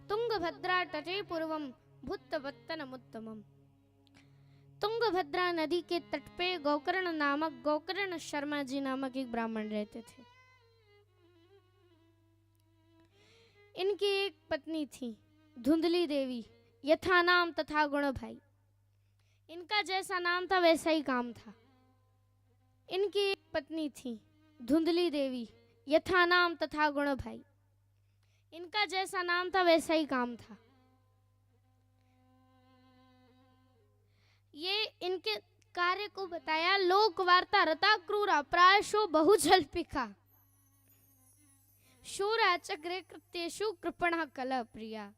तुंगभद्रा तटे पूर्वम भूतवत्तनमुत्तमम्। तुंगभद्रा नदी के तट पे गोकर्ण शर्मा जी नामक एक ब्राह्मण रहते थे। इनकी एक पत्नी थी धुंधली देवी, यथा नाम तथा गुण भाई। इनका जैसा नाम था वैसा ही काम था। इनकी एक पत्नी थी धुंधली देवी, यथा नाम तथा गुण भाई। इनका जैसा नाम था वैसा ही काम था। ये इनके कार्य को बताया। लोक वार्ता रता क्रूरा प्रायशो बहुजल्पिका, शूरा चक्रे कृत्येषु कृपणा कला प्रिया।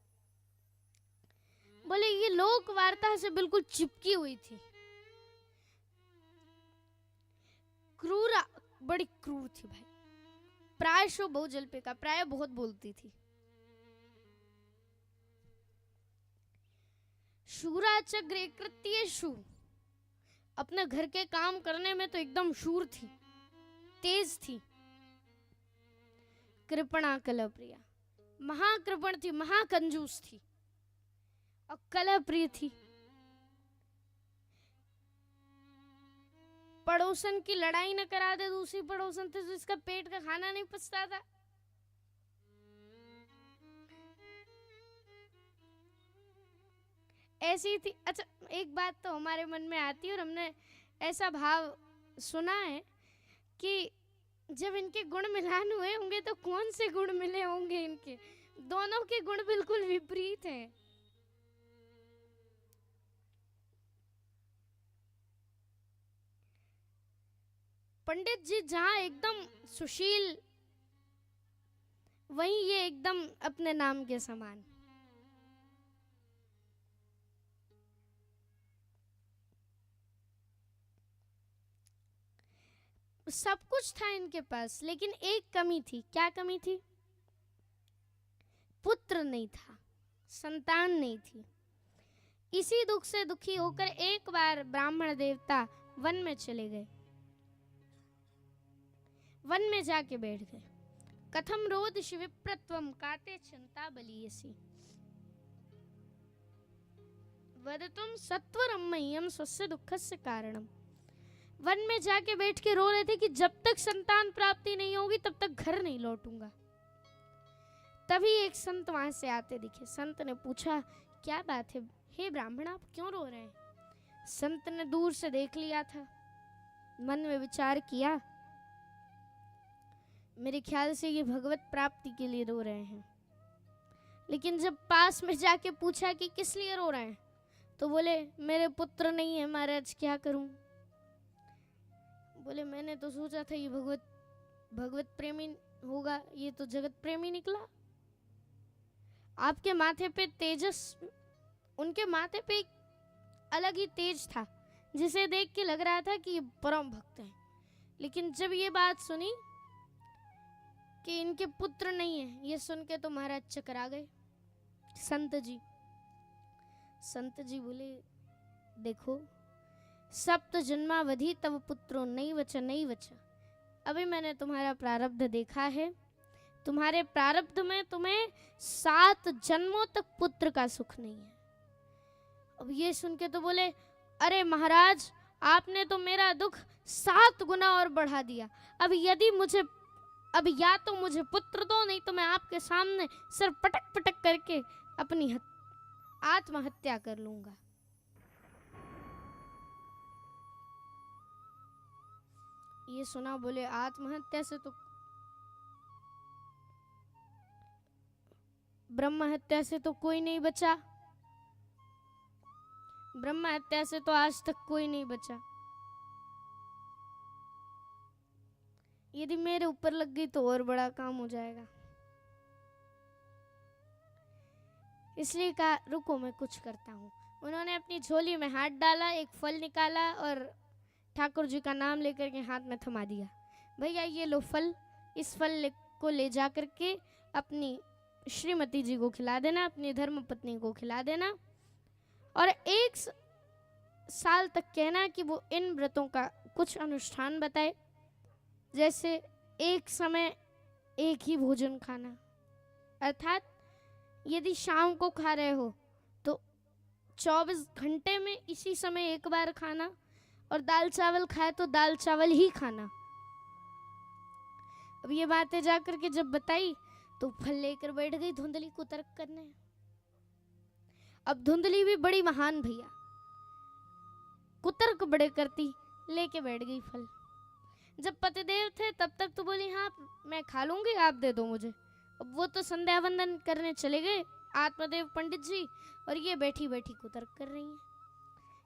बोले ये लोक वार्ता से बिल्कुल चिपकी हुई थी। क्रूरा, बड़ी क्रूर थी भाई। प्रायशो बहुजल्पिका, प्राय बहुत बोलती थी। शूरा चक्रे कृत्येषु, अपने घर के काम करने में तो एकदम शूर थी, तेज थी। कृपणा कला प्रिया, महाकृपण थी, महाकंजूस थी और कला प्रिय थी। पड़ोसन की लड़ाई न करा दे दूसरी पड़ोसन थे तो इसका पेट का खाना नहीं पचता था। ऐसी थी। अच्छा, एक बात तो हमारे मन में आती है और हमने ऐसा भाव सुना है कि जब इनके गुण मिलान हुए होंगे तो कौन से गुण मिले होंगे इनके। दोनों के गुण बिल्कुल विपरीत हैं। पंडित जी जहां एकदम सुशील, वहीं ये एकदम अपने नाम के समान। सब कुछ था इनके पास, लेकिन एक कमी थी। क्या कमी थी? पुत्र नहीं था, संतान नहीं थी। इसी दुख से दुखी होकर एक बार ब्राह्मण देवता वन में चले गए। वन में जाके बैठ गए। कथम रोद शिविप्रत्वम काते चिंता बलीयसी वदतुम सत्वरम मह्यम स्वस्य दुःखस्य कारणम। वन में जाके बैठ के रो रहे थे कि जब तक संतान प्राप्ति नहीं होगी तब तक घर नहीं लौटूंगा। तभी एक संत वहां से आते दिखे। संत ने पूछा, क्या बात है हे ब्राह्मण, आप क्यों रो रहे हैं? संत ने दूर से देख लिया था, मन में विचार किया, मेरे ख्याल से ये भगवत प्राप्ति के लिए रो रहे हैं। लेकिन जब पास में जाके पूछा कि किस लिए रो रहे हैं, तो बोले मेरे पुत्र नहीं है महाराज, क्या करूं? बोले मैंने तो सोचा था ये भगवत प्रेमी होगा, ये तो जगत प्रेमी निकला। आपके माथे पे तेजस, उनके माथे पे एक अलग ही तेज था जिसे देख के लग रहा था कि ये परम भक्त हैं। लेकिन जब ये बात सुनी कि इनके पुत्र नहीं है, ये सुन के तो महाराज चकरा गए। संत जी बोले, देखो सप्त जन्मावधि तब पुत्रो नहीं वच। अभी मैंने तुम्हारा प्रारब्ध देखा है। तुम्हारे प्रारब्ध में तुम्हें 7 जन्मों तक पुत्र का सुख नहीं है। अब ये सुन के तो बोले, अरे महाराज आपने तो मेरा दुख 7 गुना और बढ़ा दिया। अब या तो मुझे पुत्र दो, नहीं तो मैं आपके सामने सर पटक पटक करके अपनी आत्महत्या कर लूंगा। ये सुना, बोले आत्महत्या से तो, ब्रह्म हत्या से तो कोई नहीं बचा। ब्रह्म हत्या से तो आज तक कोई नहीं बचा। यदि मेरे ऊपर लग गई तो और बड़ा काम हो जाएगा। इसलिए कहा रुको मैं कुछ करता हूँ। उन्होंने अपनी झोली में हाथ डाला, एक फल निकाला और ठाकुर जी का नाम लेकर के हाथ में थमा दिया। भैया ये लो फल, इस फल को ले जा करके अपनी श्रीमती जी को खिला देना, अपनी धर्म पत्नी को खिला देना और 1 साल तक कहना कि वो इन व्रतों का कुछ अनुष्ठान बताए, जैसे एक समय एक ही भोजन खाना, अर्थात यदि शाम को खा रहे हो तो 24 घंटे में इसी समय एक बार खाना, और दाल चावल खाए तो दाल चावल ही खाना। अब ये बातें जाकर के जब बताई तो फल लेकर बैठ गई धुंधली को तर्क करने। अब धुंधली भी बड़ी महान भैया, कुतर्क बड़े करती, लेके बैठ गई फल। जब पतिदेव थे तब तक तो बोली हाँ मैं खा लूंगी, आप दे दो मुझे। अब वो तो संध्या वंदन करने चले गए आत्मदेव पंडित जी, और ये बैठी बैठी कुतर्क कर रही हैं।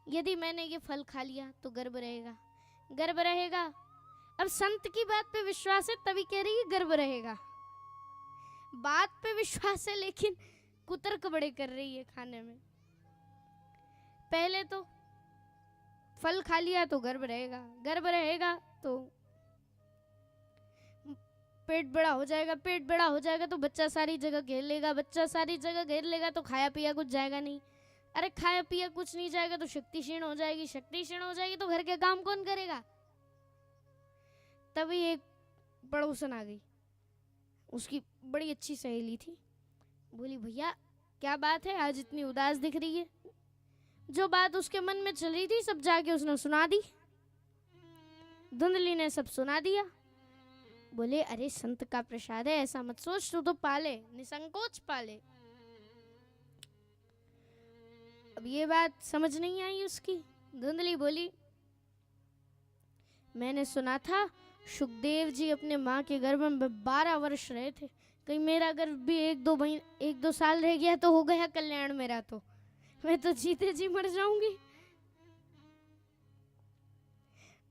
यदि मैंने ये फल खा लिया तो गर्भ रहेगा, गर्भ रहेगा। अब संत की बात पे विश्वास है तभी कह रही है गर्भ रहेगा। बात पे विश्वास है लेकिन कुतर्क बड़े कर रही है खाने में। पहले तो फल खा लिया तो गर्भ रहेगा, गर्भ रहेगा तो पेट बड़ा हो जाएगा, पेट बड़ा हो जाएगा तो बच्चा सारी जगह घेर लेगा, बच्चा सारी जगह घेर लेगा तो खाया पिया कुछ जाएगा नहीं। अरे खाया पिया कुछ नहीं जाएगा तो शक्ति क्षीण हो जाएगी, शक्ति क्षीण हो जाएगी तो घर के काम कौन करेगा। तभी एक पड़ोसन आ गई, उसकी बड़ी अच्छी सहेली थी। बोली भैया क्या बात है, आज इतनी उदास दिख रही है। जो बात उसके मन में चल रही थी सब जाके उसने सुना दी। धुंधली ने सब सुना दिया। बोले अरे संत का प्रसाद है, ऐसा मत सोच, तू तो पाले, निसंकोच पाले। अब ये बात समझ नहीं आई उसकी। धुंधली बोली मैंने सुना था सुखदेव जी अपने माँ के गर्भ में 12 वर्ष रहे थे, कहीं मेरा गर्भ भी एक दो साल रह गया तो हो गया कल्याण मेरा, तो मैं तो जीते जी मर जाऊंगी।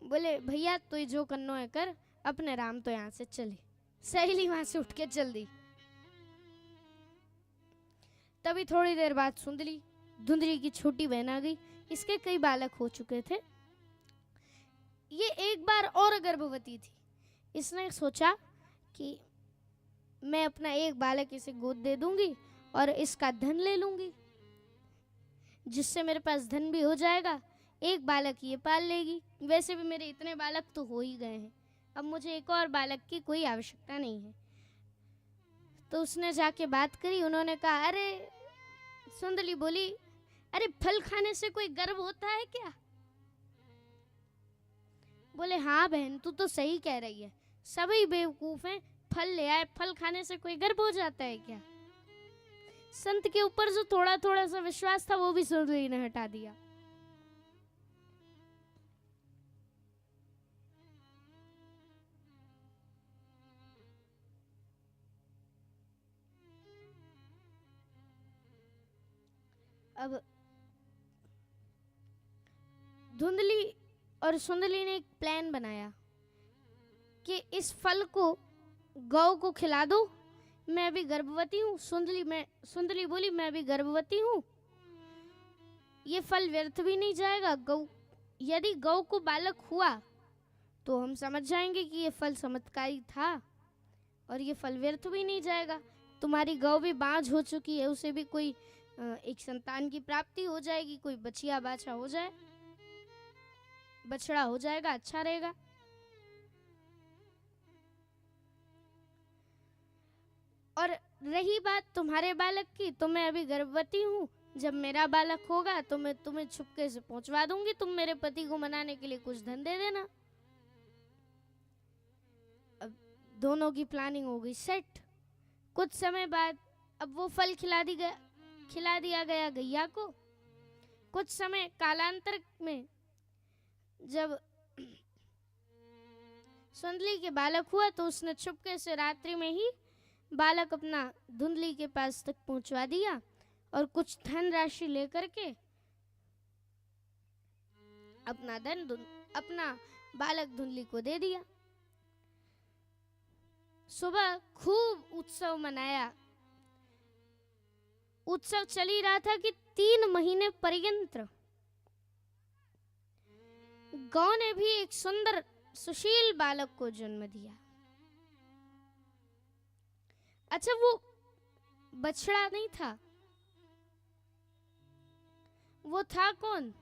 बोले भैया तो जो करनो है कर, अपने राम तो यहाँ से चले। सहेली वहां से उठ के चल दी। तभी थोड़ी देर बाद धुंधली की छोटी बहन आ गई। इसके कई बालक हो चुके थे, ये एक बार और गर्भवती थी। इसने सोचा कि मैं अपना एक बालक इसे गोद दे दूंगी और इसका धन ले लूंगी, जिससे मेरे पास धन भी हो जाएगा, एक बालक ये पाल लेगी। वैसे भी मेरे इतने बालक तो हो ही गए हैं, अब मुझे एक और बालक की कोई आवश्यकता नहीं है। तो उसने जाके बात करी, उन्होंने कहा अरे सुंदली बोली अरे फल खाने से कोई गर्व होता है क्या। बोले हाँ बहन तू तो सही कह रही है, सभी बेवकूफ हैं, फल ले आए, फल खाने से कोई गर्व हो जाता है क्या। संत के ऊपर जो थोड़ा थोड़ा सा विश्वास था वो भी सुंदरी ने हटा दिया। अब धुंधली और सुंदली ने एक प्लान बनाया कि इस फल को गौ को खिला दो, मैं भी गर्भवती हूँ। सुंदली बोली मैं भी गर्भवती हूँ, ये फल व्यर्थ भी नहीं जाएगा। यदि गौ को बालक हुआ तो हम समझ जाएंगे कि ये फल चमत्कारी था, और ये फल व्यर्थ भी नहीं जाएगा। तुम्हारी गौ भी बांझ हो चुकी है, उसे भी कोई एक संतान की प्राप्ति हो जाएगी, कोई बछिया बाछा हो जाए, बछड़ा हो जाएगा, अच्छा रहेगा। और रही बात तुम्हारे बालक की, तो मैं अभी गर्भवती हूँ, जब मेरा बालक होगा तो मैं तुम्हें छुपके से पहुंचवा दूंगी, तुम मेरे पति को मनाने के लिए कुछ धन दे देना। अब दोनों की प्लानिंग हो गई सेट। कुछ समय बाद अब वो फल खिला दिया गया गैया को। कुछ समय कालांतर में जब सुंदली के बालक हुआ तो उसने चुपके से रात्रि में ही बालक अपना धुंधली के पास तक पहुंचवा दिया, और कुछ धन राशि लेकर के अपना बालक धुंधली को दे दिया। सुबह खूब उत्सव मनाया। उत्सव चल ही रहा था कि 3 महीने पर्यंत गौ ने भी एक सुंदर सुशील बालक को जन्म दिया। अच्छा वो बछड़ा नहीं था, वो था कौन।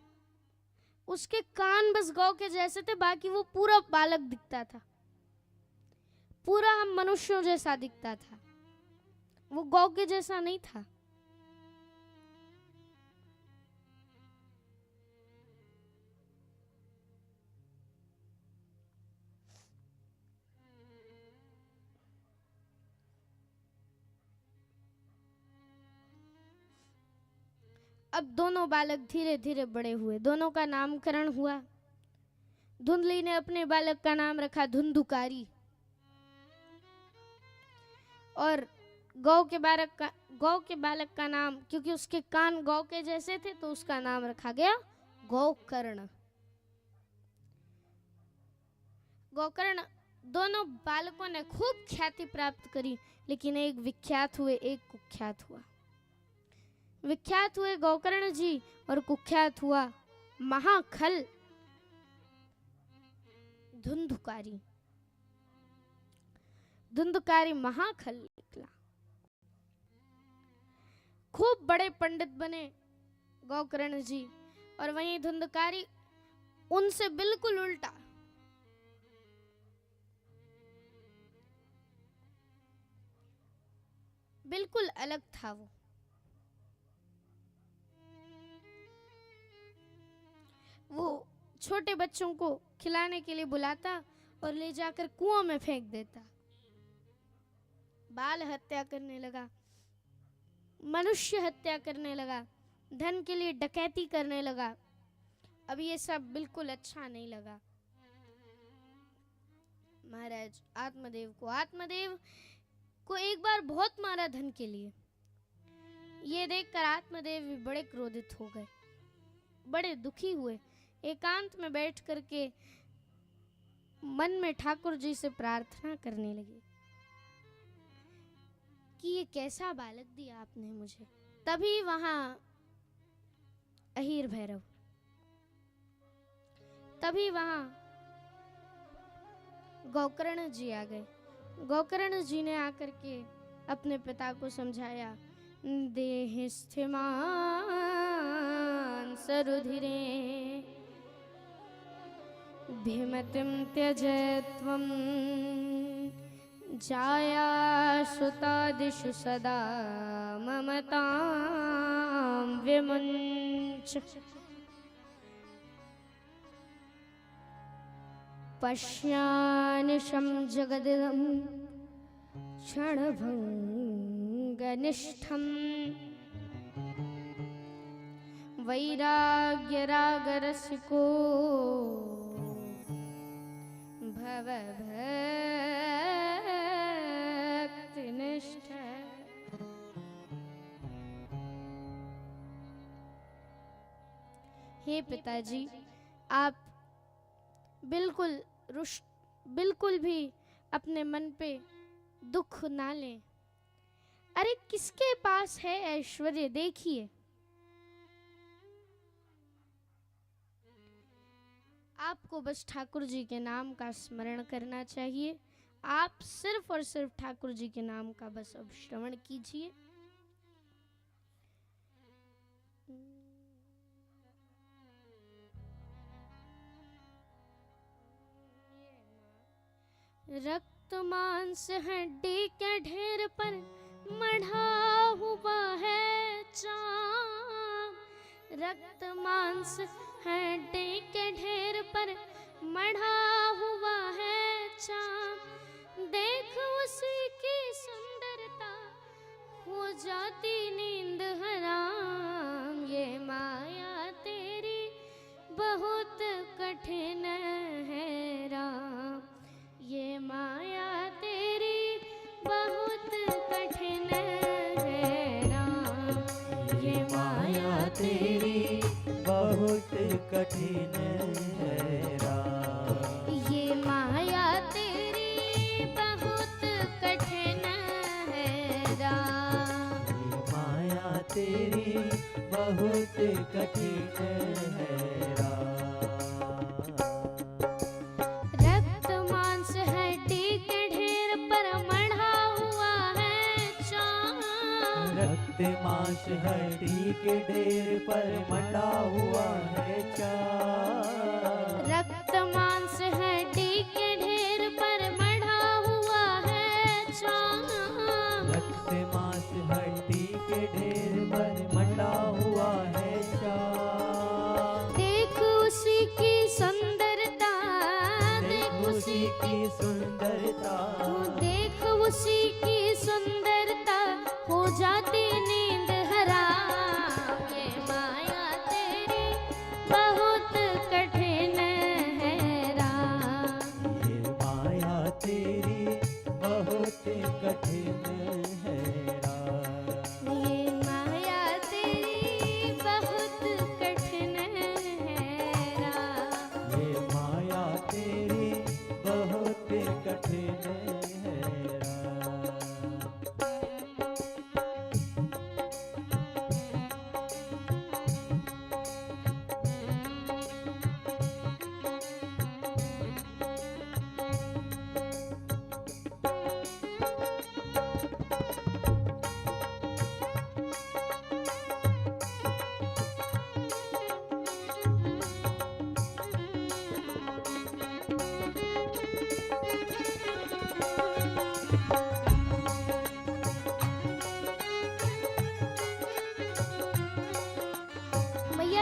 उसके कान बस गौ के जैसे थे, बाकी वो पूरा बालक दिखता था, पूरा हम मनुष्यों जैसा दिखता था, वो गौ के जैसा नहीं था। अब दोनों बालक धीरे धीरे बड़े हुए, दोनों का नामकरण हुआ। धुंधली ने अपने बालक का नाम रखा धुंधुकारी और गौ के बालक का नाम, क्योंकि उसके कान गौ के जैसे थे तो उसका नाम रखा गया गोकर्ण। गोकर्ण दोनों बालकों ने खूब ख्याति प्राप्त करी, लेकिन एक विख्यात हुए एक कुख्यात हुआ। विख्यात हुए गोकर्ण जी और कुख्यात हुआ महाखल धुंधुकारी। धुंधुकारी महाखल निकला, खूब बड़े पंडित बने गोकर्ण जी, और वहीं धुंधुकारी उनसे बिल्कुल उल्टा। बिल्कुल अलग था वो छोटे बच्चों को खिलाने के लिए बुलाता और ले जाकर कुआं में फेंक देता। बाल हत्या करने लगा, मनुष्य हत्या करने लगा, धन के लिए डकैती करने लगा। अब ये सब बिल्कुल अच्छा नहीं लगा महाराज आत्मदेव को एक बार बहुत मारा धन के लिए। ये देखकर आत्मदेव भी बड़े क्रोधित हो गए, बड़े दुखी हुए। एकांत में बैठ करके मन में ठाकुर जी से प्रार्थना करने लगे कि ये कैसा बालक दिया आपने मुझे। तभी वहां अहीर भैरव, तभी वहां गोकर्ण जी आ गए। गोकर्ण जी ने आकर के अपने पिता को समझाया, देहस्थिमान सरुधिरे भीमतिं त्यजत्वं जायासुतादिषु सदा ममतां विमुञ्च। पश्यानिशं जगदिदं क्षणभङ्गनिष्ठं वैराग्यरागरसिको भवभक्तिनिष्ठ। हे पिताजी, आप बिल्कुल भी अपने मन पे दुख ना लें। अरे किसके पास है ऐश्वर्य, देखिए आपको बस ठाकुर जी के नाम का स्मरण करना चाहिए। आप सिर्फ और सिर्फ ठाकुर जी के नाम का बस अब श्रवण कीजिए। रक्त मांस हड्डी के ढेर पर मढ़ा हुआ है चाँद। रक्त मांस हड्डी के ढेर पर मढ़ा हुआ है चाँद। देख उसी की सुंदरता हो जाती नींद हराम। ये माया तेरी बहुत कठिन है राम। ये माया तेरी बहुत कठिन है राम। ये माया तेरी बहुत कठिन है राम। ये माया तेरी बहुत कठिन है राम। ये माया तेरी बहुत कठिन है राम। रक्त मांस हड्डी के ढेर पर मढ़ा हुआ है चाँद। रक्त मांस हड्डी के ढेर पर मढ़ा हुआ है चाँद। रक्त मांस हड्डी के ढेर पर मढ़ा हुआ है चाँद। रक्त मांस हड्डी के ढेर पर मढ़ा हुआ है चाँद। देख उसी की सुंदरता, देख उसी की सुंदरता, देख उसी की सुंदरता हो जाती नींद हराम। ये माया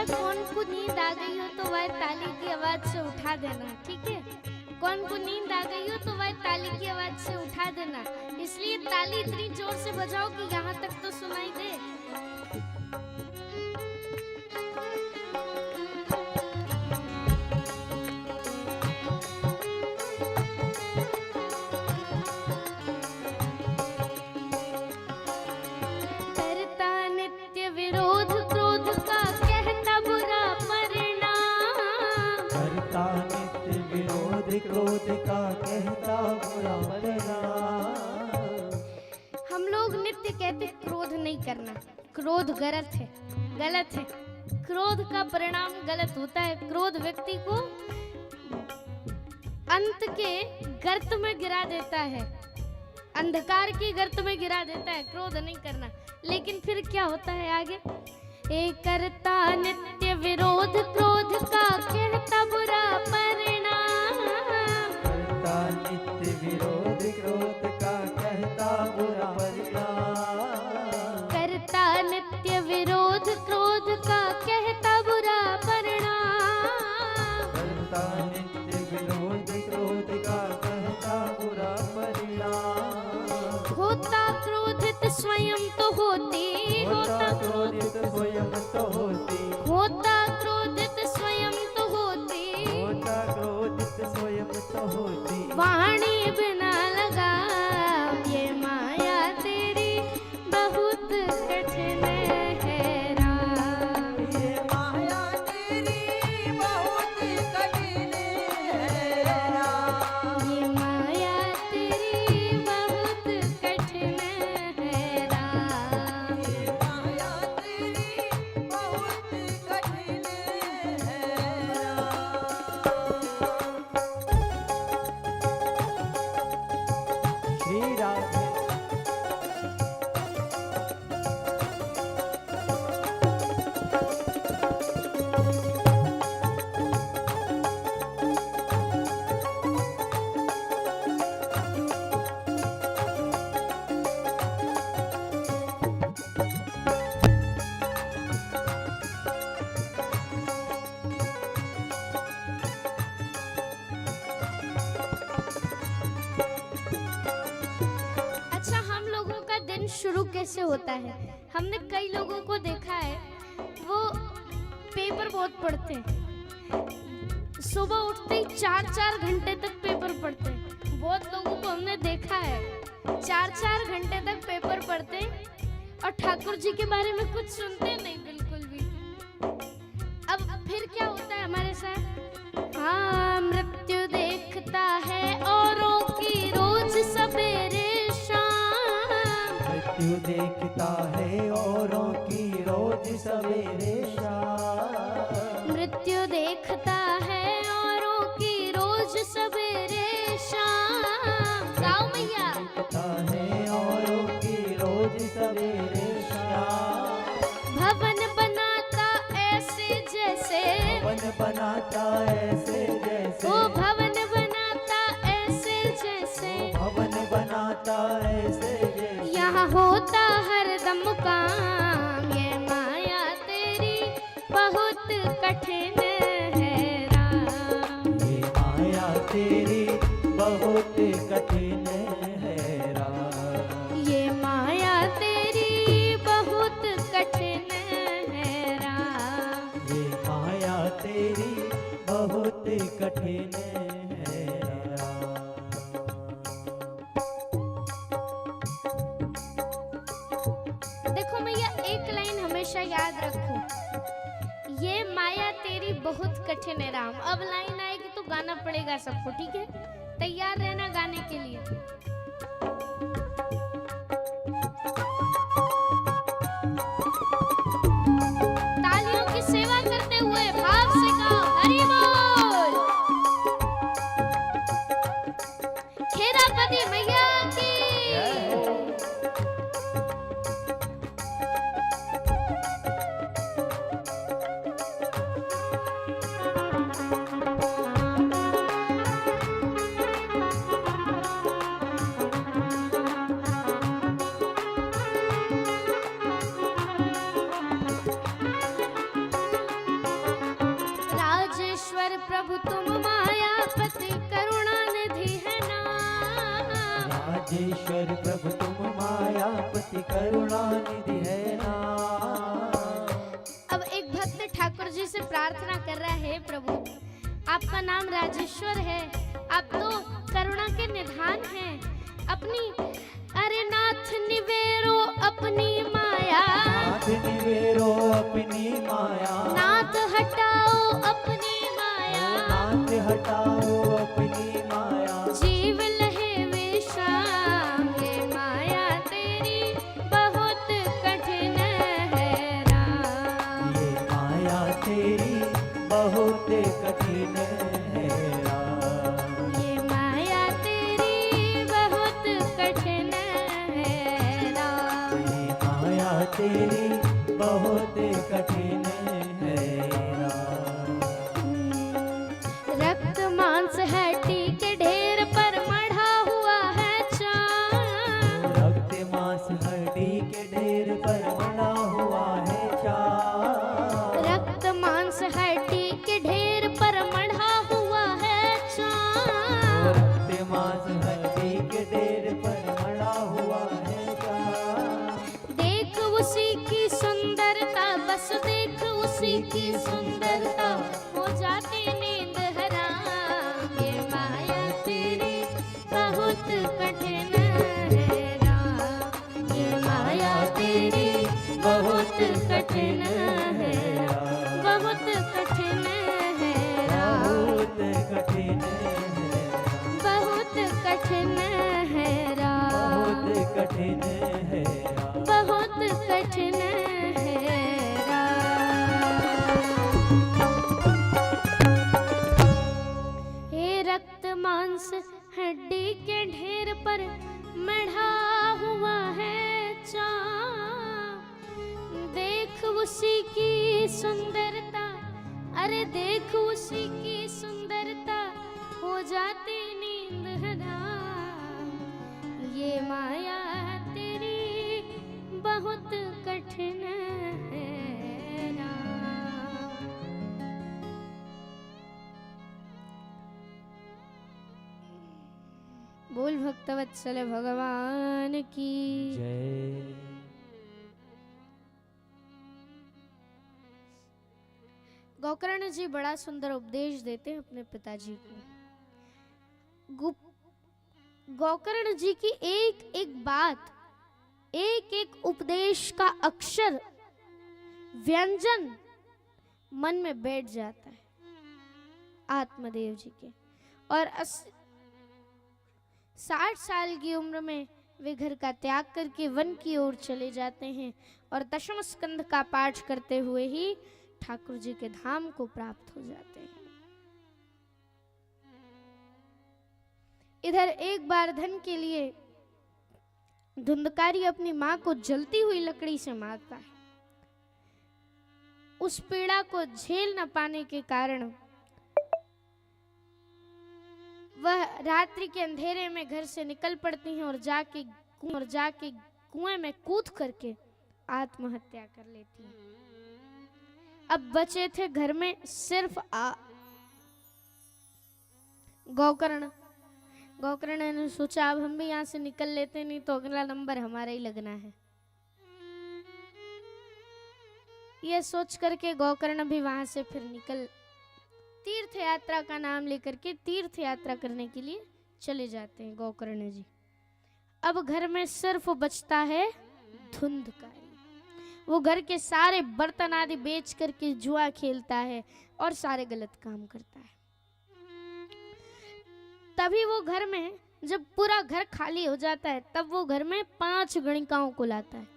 कौन को नींद आ गई हो तो वह ताली की आवाज से उठा देना, ठीक है? कौन को नींद आ गई हो तो वह ताली की आवाज से उठा देना। इसलिए ताली इतनी जोर से बजाओ कि यहाँ तक तो सुनाई दे। करता नित्य विरोध क्रोध का कहता बुरा परिणाम। करता नित्य विरोध क्रोध का कहता बुरा परिणाम। हम लोग नित्य कहते क्रोध नहीं करना, क्रोध गलत है, गलत है। क्रोध का परिणाम गलत होता है। क्रोध व्यक्ति को अंत के गर्त में गिरा देता है, अंधकार की गर्त में गिरा देता है। क्रोध नहीं करना। लेकिन फिर क्या होता है आगे? एक करता नित्य विरोध क्रोध का कहता बुरा परिणाम। करता नित्य विरोध क्रोध का कहता बुरा परिणाम। करता नित्य विरोध क्रोध का कहता बुरा परिणाम। करता नित्य विरोध क्रोध का कहता बुरा परिणाम। होता क्रोधित स्वयं तो होती, होता क्रोधित स्वयं तो होती। होता क्रोधित स्वयं तो होती। होता क्रोधित स्वयं तो होती। वाणी बिना लगा ये माया तेरी बहुत कठिन है राम। ये माया तेरी बहुत कठिन है राम। ये माया तेरी बहुत कठिन है राम। ये माया तेरी बहुत कठिन है राम। श्री राधे। अच्छा, हम लोगों का दिन शुरू कैसे होता है? हमने कई लोगों को देखा है, वो पेपर बहुत पढ़ते हैं। सुबह उठते ही 4-4 घंटे तक पेपर पढ़ते हैं। बहुत लोगों को हमने देखा है 4-4 घंटे तक पेपर पढ़ते हैं और ठाकुर जी के बारे में कुछ सुनते नहीं बिल्कुल भी। अब फिर क्या होता है हमारे साथ? हाँ, मृत्यु देखता है औरों की रोज सवेरे शाम। मृत्यु देखता है औरों की रोज सवेरे शाम। मृत्यु देखता है औरों की रोज सवेरे शाम। गाओ मैया। देखता है औरों की रोज सवेरे शाम। भवन बनाता ऐसे जैसे, भवन बनाता ऐसे जैसे। ओ भवन बनाता ऐसे जैसे, भवन बनाता ऐसे जैसे। यहाँ होता हरदम काम। ये माया तेरी बहुत कठिन है राम। ये माया तेरी बहुत कठिन है राम। ये माया तेरी बहुत कठिन है राम। ये माया तेरी बहुत कठिन है राम। देखो मैया, एक लाइन हमेशा याद रखो, ये माया तेरी बहुत कठिन है राम। अब लाइन आएगी तो गाना पड़ेगा सबको, ठीक है? तैयार रहना गाने के लिए। तालियों की सेवा करते हुए भाव से गाओ, हरि बोल। खेरापति मैया की। प्रजापति करुणा निधि है नाम। अब एक भक्त ठाकुर जी से प्रार्थना कर रहा है, प्रभु आपका नाम राजेश्वर है, आप तो करुणा के निधान हैं। अपनी अरे नाथ निवेरो अपनी माया, नाथ निवेरो अपनी माया, नाथ हटाओ अपनी माया, नाथ हटाओ अपनी माया। जीव लहे विश्राम, ये माया तेरी बहुत कठिन है राम। ये माया तेरी बहुत कठिन है राम। ये माया तेरी बहुत कठिन है राम। ये माया तेरी बहुत कठिन है राम। रक्त मांस हड्डी के ढेर पर मढ़ा हुआ है चाँद, रक्त मांस हड्डी के ढेर पर बना हुआ है चाँद। रक्त मांस हड्डी के ढेर पर मढ़ा हुआ है चाँद। रक्त मांस हड्डी के ढेर पर बना हुआ है चाँद। देख उसी की सुंदरता, बस देख उसी की सुंदरता, हो जाती नींद हराम। ये माया तेरी बहुत कठिन है राम। ये माया तेरी बहुत कठिन है राम। बहुत कठिन है राम। बहुत कठिन है राम। बहुत कठिन है राम। बहुत कठिन है राम। बहुत कठिन है राम। हे रक्त मांस हड्डी के ढेर पर मढ़ा हुआ है चाँद। देख उसी की सुंदरता, अरे देख उसी की सुंदरता, हो जाती नींद हराम। ये माया तेरी बहुत कठिन है राम। बोल भक्तवत्सल भगवान की। जय। गोकर्ण जी बड़ा सुंदर उपदेश देते हैं अपने पिताजी को। गोकर्ण जी की एक एक बात, एक एक उपदेश का अक्षर, व्यंजन मन में बैठ जाता है आत्मदेव जी के। और 60 साल की उम्र में वे घर का त्याग करके वन की ओर चले जाते हैं और दशम स्कंद का पाठ करते हुए ही ठाकुर जी के धाम को प्राप्त हो जाते हैं। इधर एक बार धन के लिए धुंधकारी अपनी मां को जलती हुई लकड़ी से मारता है। उस पीड़ा को झेल न पाने के कारण वह रात्रि के अंधेरे में घर से निकल पड़ती हैं और जाके कुएं में कूद करके आत्महत्या कर लेती हैं। अब बचे थे घर में सिर्फ गोकर्ण। गोकर्ण ने सोचा अब हम भी यहाँ से निकल लेते, नहीं तो अगला नंबर हमारा ही लगना है। यह सोच करके गोकर्ण भी वहां से फिर निकल तीर्थ यात्रा का नाम लेकर के तीर्थ यात्रा करने के लिए चले जाते हैं गोकर्ण जी। अब घर में सिर्फ बचता है धुंधकारी। वो घर के सारे बर्तन आदि बेच करके जुआ खेलता है और सारे गलत काम करता है। तभी वो घर में जब पूरा घर खाली हो जाता है तब वो घर में 5 गणिकाओं को लाता है,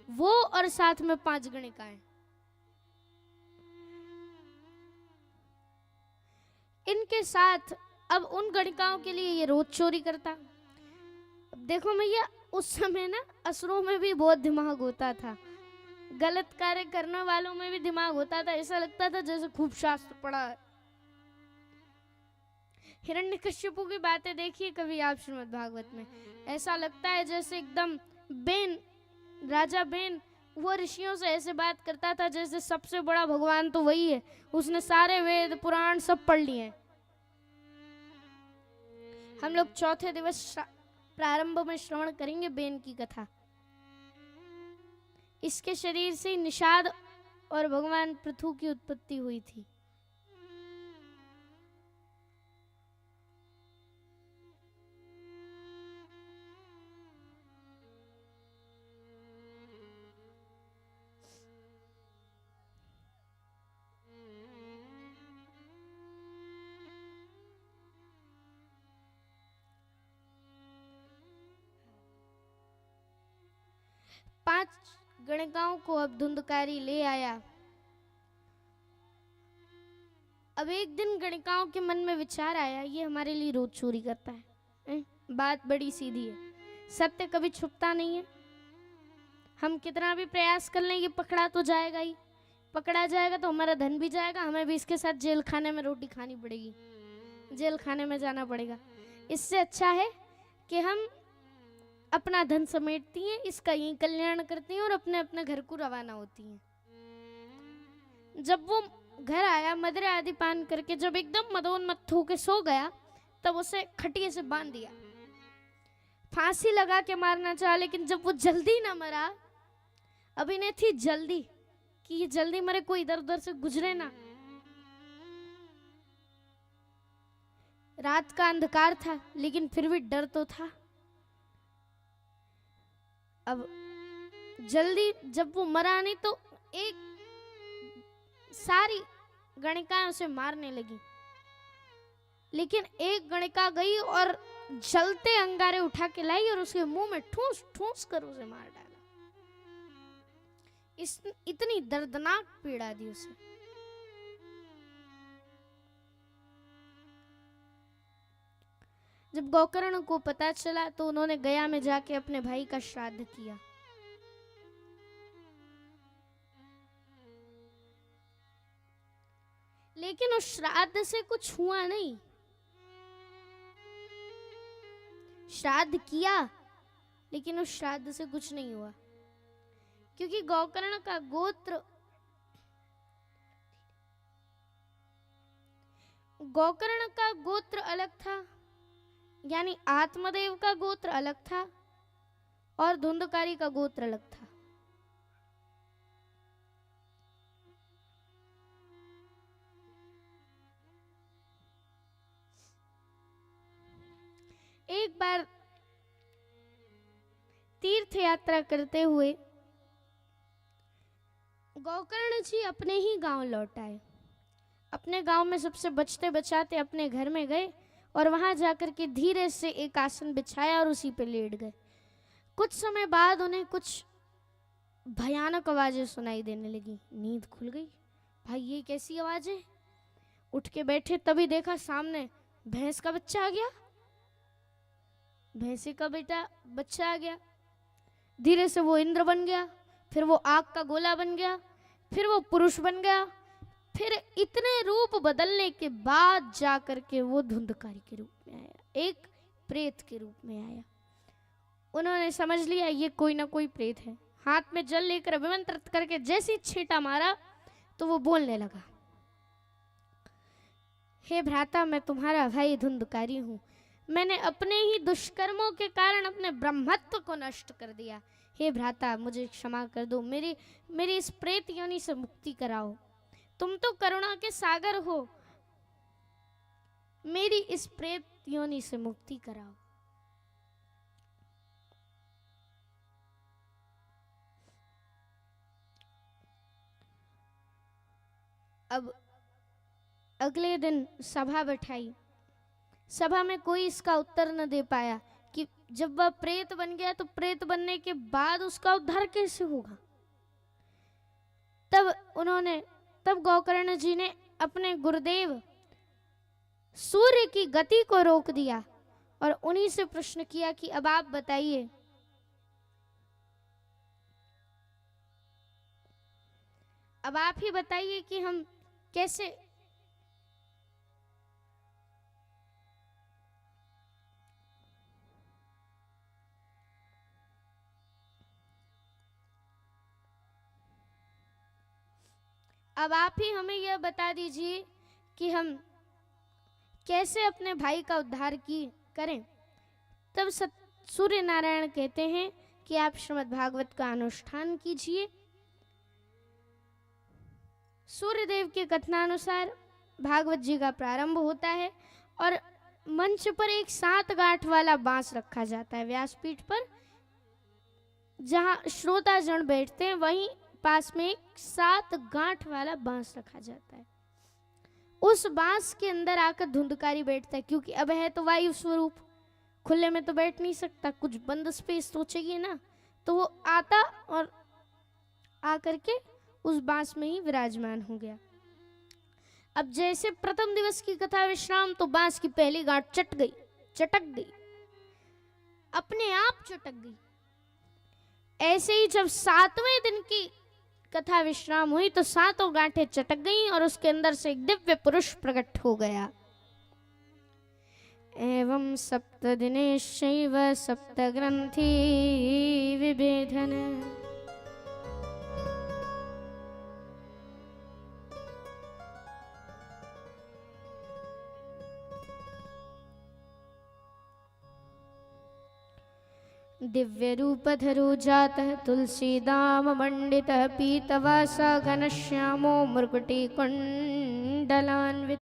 वो और साथ में 5 गणिकाएं। इनके साथ अब उन गणिकाओं के लिए ये रोज चोरी करता। अब देखो मैया, उस समय ना असुरों में भी बहुत दिमाग होता था, गलत कार्य करने वालों में भी दिमाग होता था। ऐसा लगता था जैसे खूब शास्त्र पढ़ा है। हिरण्यकश्यपु की बातें देखिए कभी आप श्रीमद् भागवत में, ऐसा लगता है जैसे एकदम राजा बेन वो ऋषियों से ऐसे बात करता था जैसे सबसे बड़ा भगवान तो वही है, उसने सारे वेद पुराण सब पढ़ लिए हैं। हम लोग चौथे दिवस प्रारंभ में श्रवण करेंगे बेन की कथा। इसके शरीर से निषाद और भगवान पृथु की उत्पत्ति हुई थी। पांच गणिकाओं को अब धुंधकारी ले आया। अब एक दिन गणिकाओं के मन में विचार आया, ये हमारे लिए रोज चोरी करता है। बात बड़ी सीधी है, सत्य कभी छुपता नहीं है। हम कितना भी प्रयास कर लें, ये पकड़ा तो जाएगा ही। पकड़ा जाएगा तो हमारा धन भी जाएगा, हमें भी इसके साथ जेल खाने में रोटी खानी पड़ेगी, जेल खाने में जाना पड़ेगा। इससे अच्छा है कि हम अपना धन समेटती हैं, इसका यही कल्याण करती हैं और अपने अपने घर को रवाना होती हैं। जब वो घर आया मदिरा आदि पान करके, जब एकदम मदोन्मत्त होके सो गया, तब उसे खटिया से बांध दिया। फांसी लगा के मारना चाहा, लेकिन जब वो जल्दी ना मरा, अभी ने थी जल्दी कि ये जल्दी मरे, कोई इधर उधर से गुजरे ना। रात का अंधकार था, लेकिन फिर भी डर तो था। अब जल्दी जब वो मरा नहीं, तो एक सारी गणिकाएं उसे मारने लगी, लेकिन एक गणिका गई और जलते अंगारे उठा के लाई और उसके मुंह में ठूस ठूस कर उसे मार डाला। इतनी दर्दनाक पीड़ा दी उसे। जब गोकर्ण को पता चला तो उन्होंने गया में जाके अपने भाई का श्राद्ध किया। लेकिन उस श्राद्ध से कुछ हुआ नहीं। श्राद्ध किया, लेकिन उस श्राद्ध से कुछ नहीं हुआ, क्योंकि गोकर्ण का गोत्र अलग था, यानी आत्मदेव का गोत्र अलग था और धुंधकारी का गोत्र अलग था। एक बार तीर्थ यात्रा करते हुए गोकर्ण जी अपने ही गांव लौट आए। अपने गांव में सबसे बचते बचाते अपने घर में गए और वहां जाकर के धीरे से एक आसन बिछाया और उसी पे लेट गए। कुछ समय बाद उन्हें कुछ भयानक आवाजें सुनाई देने लगी। नींद खुल गई। भाई ये कैसी आवाजें? उठ के बैठे, तभी देखा सामने भैंस का बच्चा आ गया। भैंसे का बच्चा आ गया। धीरे से वो इंद्र बन गया, फिर वो आग का गोला बन गया, फिर वो पुरुष बन गया, फिर इतने रूप बदलने के बाद जाकर के वो धुंधकारी के रूप में आया, एक प्रेत के रूप में आया। उन्होंने समझ लिया ये कोई ना कोई प्रेत है। हाथ में जल लेकर अभिमंत्रित करके जैसे छींटा मारा तो वो बोलने लगा, हे भ्राता, मैं तुम्हारा भाई धुंधकारी हूँ। मैंने अपने ही दुष्कर्मों के कारण अपने ब्रह्मत्व को नष्ट कर दिया। हे भ्राता, मुझे क्षमा कर दो, मेरी इस प्रेत योनि से मुक्ति कराओ। तुम तो करुणा के सागर हो, मेरी इस प्रेत योनि से मुक्ति कराओ। अब अगले दिन सभा बैठाई। सभा में कोई इसका उत्तर न दे पाया कि जब वह प्रेत बन गया तो प्रेत बनने के बाद उसका उद्धार कैसे होगा। तब गोकर्ण जी ने अपने गुरुदेव सूर्य की गति को रोक दिया और उन्हीं से प्रश्न किया कि अब आप बताइए, अब आप ही बताइए कि हम कैसे अब आप ही हमें यह बता दीजिए कि हम कैसे अपने भाई का उद्धार करें। तब सूर्य नारायण कहते हैं कि आप श्रीमद् भागवत का अनुष्ठान कीजिए। सूर्यदेव के कथनानुसार भागवत जी का प्रारंभ होता है और मंच पर एक 7 गांठ वाला बांस रखा जाता है। व्यासपीठ पर जहां श्रोताजन बैठते हैं वहीं पास में एक 7 गांठ वाला बांस रखा जाता है। उस बांस के अंदर आकर धुंधकारी बैठता है, क्योंकि अब है तो वायु स्वरूप, खुले में तो बैठ नहीं सकता, कुछ बंद स्पेस तो चाहिए ना। तो वो आता और आकर के उस बांस में ही विराजमान हो गया। अब जैसे प्रथम दिवस की कथा विश्राम, तो बांस की पहली गांठ चटक गई, अपने आप चटक गई। ऐसे ही जब 7वें दिन की कथा विश्राम हुई तो 7 गांठें चटक गईं और उसके अंदर से एक दिव्य पुरुष प्रकट हो गया। एवं 7 दिनेश्चैव 7 ग्रंथि विभेदन। दिव्य रूपधरो जातः तुलसीदाम मंडितः पीतवासा घनश्यामो मृगटी कुंडलान्वित।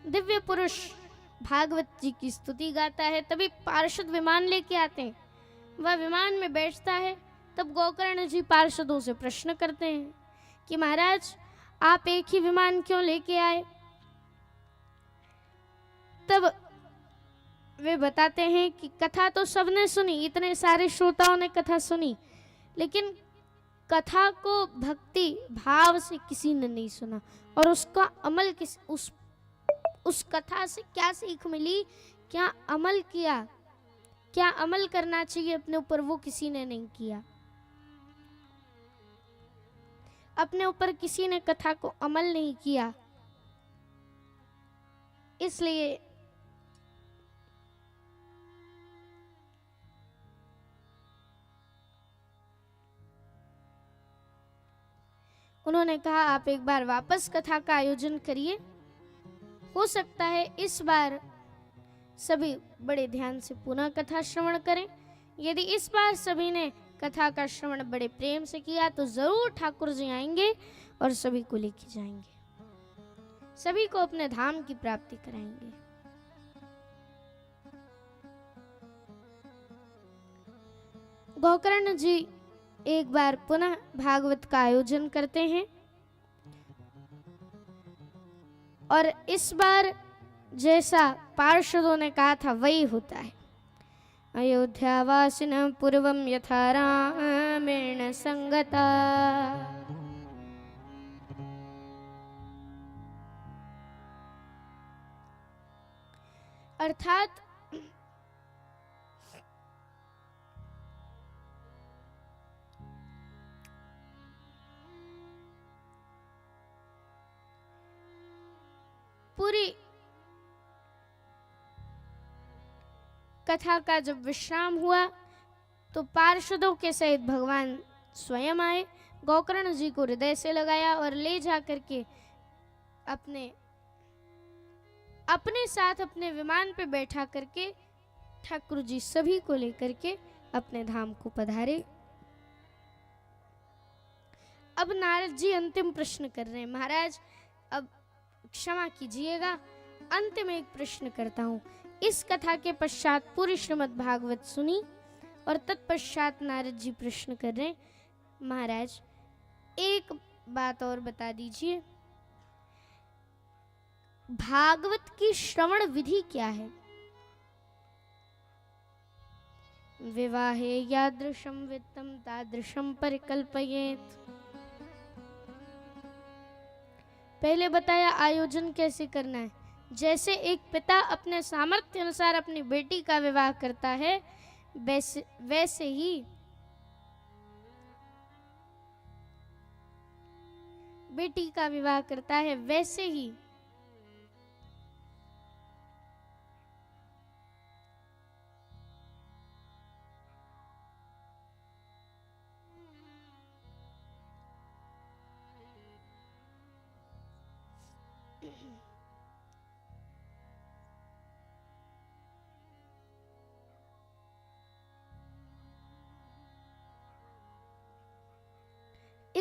दिव्य पुरुष भागवत जी की स्तुति गाता है, तभी पार्षद विमान लेके आते हैं। वह विमान में बैठता है। तब गोकर्ण जी पार्षदों से प्रश्न करते हैं कि महाराज आप एक ही विमान क्यों लेके आए। तब वे बताते हैं कि कथा तो सबने सुनी, इतने सारे श्रोताओं ने कथा सुनी, लेकिन कथा को भक्ति भाव से किसी ने नहीं सुना। और उसका अमल उस कथा से क्या सीख मिली, क्या अमल किया, क्या अमल करना चाहिए अपने ऊपर, वो किसी ने नहीं किया। अपने ऊपर किसी ने कथा को अमल नहीं किया, इसलिए उन्होंने कहा आप एक बार वापस कथा का आयोजन करिए। हो सकता है इस बार सभी बड़े ध्यान से पुनः कथा श्रवण करें। यदि इस बार सभी ने कथा का श्रवण बड़े प्रेम से किया तो जरूर ठाकुर जी आएंगे और सभी को लेके जाएंगे, सभी को अपने धाम की प्राप्ति कराएंगे। गोकर्ण जी एक बार पुनः भागवत का आयोजन करते हैं और इस बार जैसा पार्षदों ने कहा था वही होता है। अयोध्यावासिनः पूर्वं यथा रामेण संगता। अर्थात पूरी कथा का जब विश्राम हुआ तो पार्षदों के सहित भगवान स्वयं आए, गोकर्ण जी को हृदय से लगाया और ले जाकर के अपने साथ अपने विमान पे बैठा करके ठाकुर जी सभी को लेकर के अपने धाम को पधारे। अब नारद जी अंतिम प्रश्न कर रहे हैं। महाराज अब क्षमा कीजिएगा, अंतिम एक प्रश्न करता हूं। इस कथा के पश्चात पूरी श्रीमद् भागवत सुनी और तत्पश्चात नारद जी प्रश्न कर रहे हैं, महाराज एक बात और बता दीजिए, भागवत की श्रवण विधि क्या है। विवाहे यादृशं वित्तं तादृशं परिकल्पयेत्। पहले बताया आयोजन कैसे करना है। जैसे एक पिता अपने सामर्थ्य अनुसार अपनी बेटी का विवाह करता है, वैसे ही बेटी का विवाह करता है, वैसे ही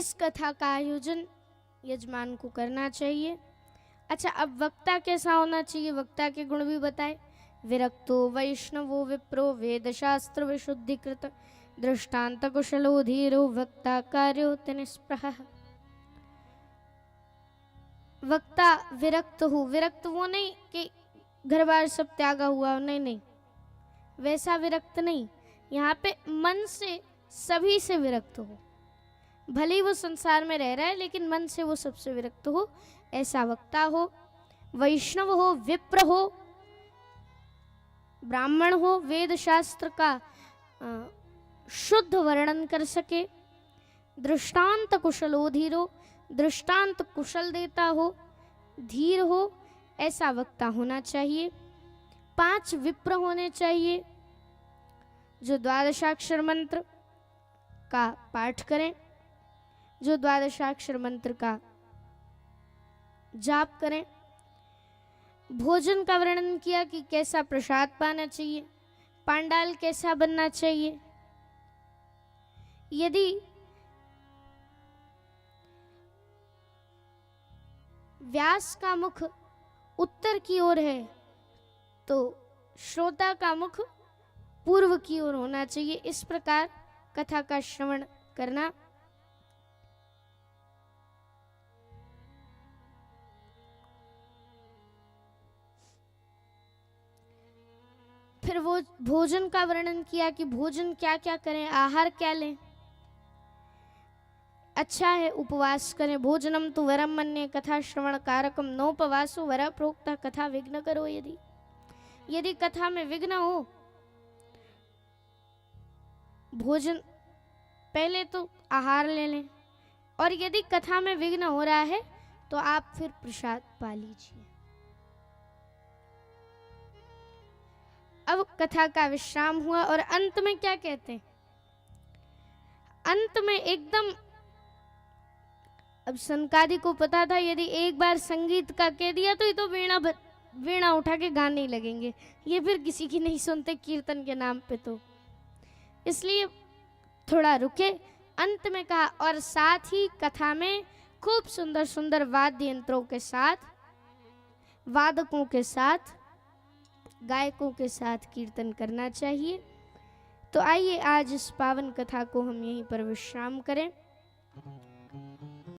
इस कथा का आयोजन यजमान को करना चाहिए। अच्छा, अब वक्ता कैसा होना चाहिए, वक्ता के गुण भी बताए। विरक्तो वैष्णवो विप्रो वेद शास्त्र विशुद्धिकृत दृष्टांत कुशलो धीरो वक्ता कार्यो निष्प्रह। वक्ता विरक्त हो, विरक्त वो नहीं कि घर बार सब त्यागा हुआ, नहीं नहीं, वैसा विरक्त नहीं। यहाँ पे मन से सभी से विरक्त हो, भले ही वो संसार में रह रहा है लेकिन मन से वो सबसे विरक्त हो, ऐसा वक्ता हो। वैष्णव हो, विप्र हो, ब्राह्मण हो, वेद शास्त्र का शुद्ध वर्णन कर सके। दृष्टांत कुशलो धीरो, दृष्टांत कुशल देता हो, धीर हो, ऐसा वक्ता होना चाहिए। 5 विप्र होने चाहिए जो द्वादशाक्षर मंत्र का पाठ करें, जो द्वादशाक्षर मंत्र का जाप करें। भोजन का वर्णन किया कि कैसा प्रसाद पाना चाहिए, पांडाल कैसा बनना चाहिए। यदि व्यास का मुख उत्तर की ओर है तो श्रोता का मुख पूर्व की ओर होना चाहिए। इस प्रकार कथा का श्रवण करना। फिर वो भोजन का वर्णन किया कि भोजन क्या क्या करें, आहार क्या लें। अच्छा है उपवास करें। भोजनम तो वरम मन्ये कथा श्रवण कारकम नोपवासो वर प्रोक्ता कथा विघ्न करो। यदि कथा में विघ्न हो, भोजन पहले तो आहार ले लें, और यदि कथा में विघ्न हो रहा है तो आप फिर प्रसाद पा लीजिए। अब कथा का विश्राम हुआ और अंत में क्या कहते हैं, अंत में एकदम, अब सनकादि को पता था यदि एक बार संगीत का कह दिया तो ये तो वीणा उठा के गाने लगेंगे, ये फिर किसी की नहीं सुनते कीर्तन के नाम पे, तो इसलिए थोड़ा रुके। अंत में कहा और साथ ही कथा में खूब सुंदर सुंदर वाद्य यंत्रों के साथ, वादकों के साथ, गायकों के साथ कीर्तन करना चाहिए। तो आइए आज इस पावन कथा को हम यहीं पर विश्राम करें।